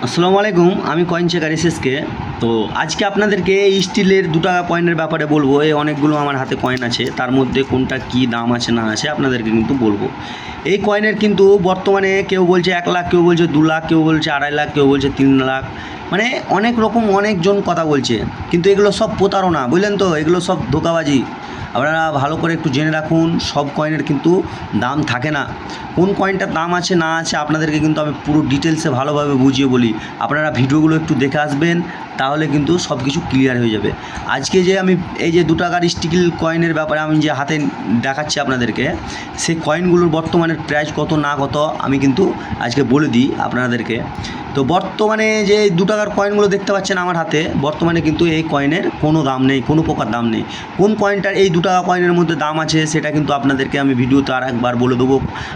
আসসালামু আলাইকুম, আমি কয়েন চেকার এসএসকে। তো আজকে আপনাদেরকে এই স্টিলের 2 টাকা কয়েনের ব্যাপারে বলবো। এই অনেকগুলো আমার হাতে কয়েন আছে, তার মধ্যে কোনটা কি দাম আছে না আছে আপনাদেরকে কিন্তু বলবো। এই কয়েনের কিন্তু বর্তমানে কেউ বলছে 1 লাখ, কেউ বলছে 2 লাখ, কেউ বলছে 2.5 লাখ, কেউ বলছে 3 লাখ, মানে অনেক রকম অনেকজন কথা বলছে। কিন্তু এগুলো সব প্রতারণা, বুঝলেন তো, এগুলো সব ধোঁকাবাজি। আপনারা ভালো করে একটু জেনে রাখুন, সব কয়েনের কিন্তু দাম থাকে না। কোন কয়েনটার দাম আছে না আছে আপনাদেরকে কিন্তু আমি পুরো ডিটেলসে ভালোভাবে বুঝিয়ে বলি। আপনারা ভিডিওগুলো একটু দেখে আসবেন, তাহলে কিন্তু সব কিছু ক্লিয়ার হয়ে যাবে। আজকে যে আমি এই যে 2 টাকার স্টিল কয়েনের ব্যাপারে আমি যে হাতে দেখাচ্ছি আপনাদেরকে, সেই কয়েনগুলোর বর্তমানের প্রাইস কত না কত আমি কিন্তু আজকে বলে দিই আপনাদেরকে। তো বর্তমানে যে 2 টাকার কয়েনগুলো দেখতে পাচ্ছেন আমার হাতে, বর্তমানে কিন্তু এই কয়েনের কোনো দাম নেই, কোনো প্রকার দাম নেই। কোন কয়েনটার এই 2 টাকা কয়েনের মধ্যে দাম আছে সেটা কিন্তু আপনাদেরকে আমি ভিডিওতে আর একবার বলে দেবো।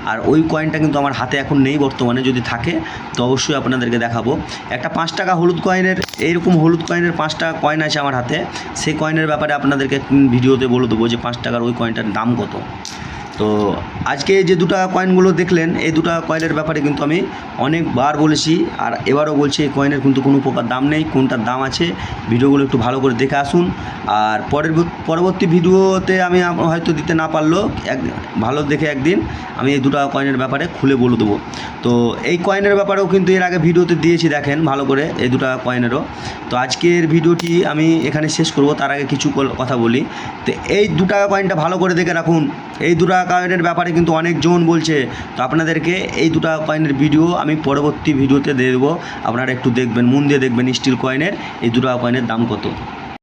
আর ওই কয়েনটা কিন্তু আমার হাতে এখন নেই বর্তমানে, যদি থাকে তো অবশ্যই আপনাদেরকে দেখাবো। একটা 5 টাকা হলুদ কয়েনের, এইরকম হলুদ কয়েনের 5 টাকা কয়েন আছে আমার হাতে। সেই কয়েনের ব্যাপারে আপনাদেরকে ভিডিওতে বলে দেবো যে 5 টাকার ওই কয়েনটার দাম কত। তো আজকে যে 2 টাকা কয়েনগুলো দেখলেন, এই 2 টাকা কয়েনের ব্যাপারে কিন্তু আমি অনেকবার বলেছি, আর এবারও বলছি, এই কয়েনের কিন্তু কোনো প্রকার দাম নেই। কোনটার দাম আছে ভিডিওগুলো একটু ভালো করে দেখে আসুন। আর পরবর্তী ভিডিওতে আমি হয়তো দিতে না পারলেও ভালো দেখে একদিন আমি এই 2 টাকা কয়েনের ব্যাপারে খুলে বলে দেবো। তো এই কয়েনের ব্যাপারেও কিন্তু এর আগে ভিডিওতে দিয়েছি, দেখেন ভালো করে এই 2 টাকা কয়েনেরও। তো আজকের ভিডিওটি আমি এখানে শেষ করব, তার আগে কিছু কথা বলি। তো এই 2 টাকা কয়েনটা ভালো করে দেখে রাখুন। এই 2 টাকা কয়েনের ব্যাপারে কিন্তু অনেকজন বলছে। তো আপনাদেরকে এই 2 টাকা কয়েনের ভিডিও আমি পরবর্তী ভিডিওতে দিয়ে দেবো। আপনারা একটু দেখবেন, মন দিয়ে দেখবেন স্টিল কয়েনের এই 2 টাকা কয়েনের দাম কত।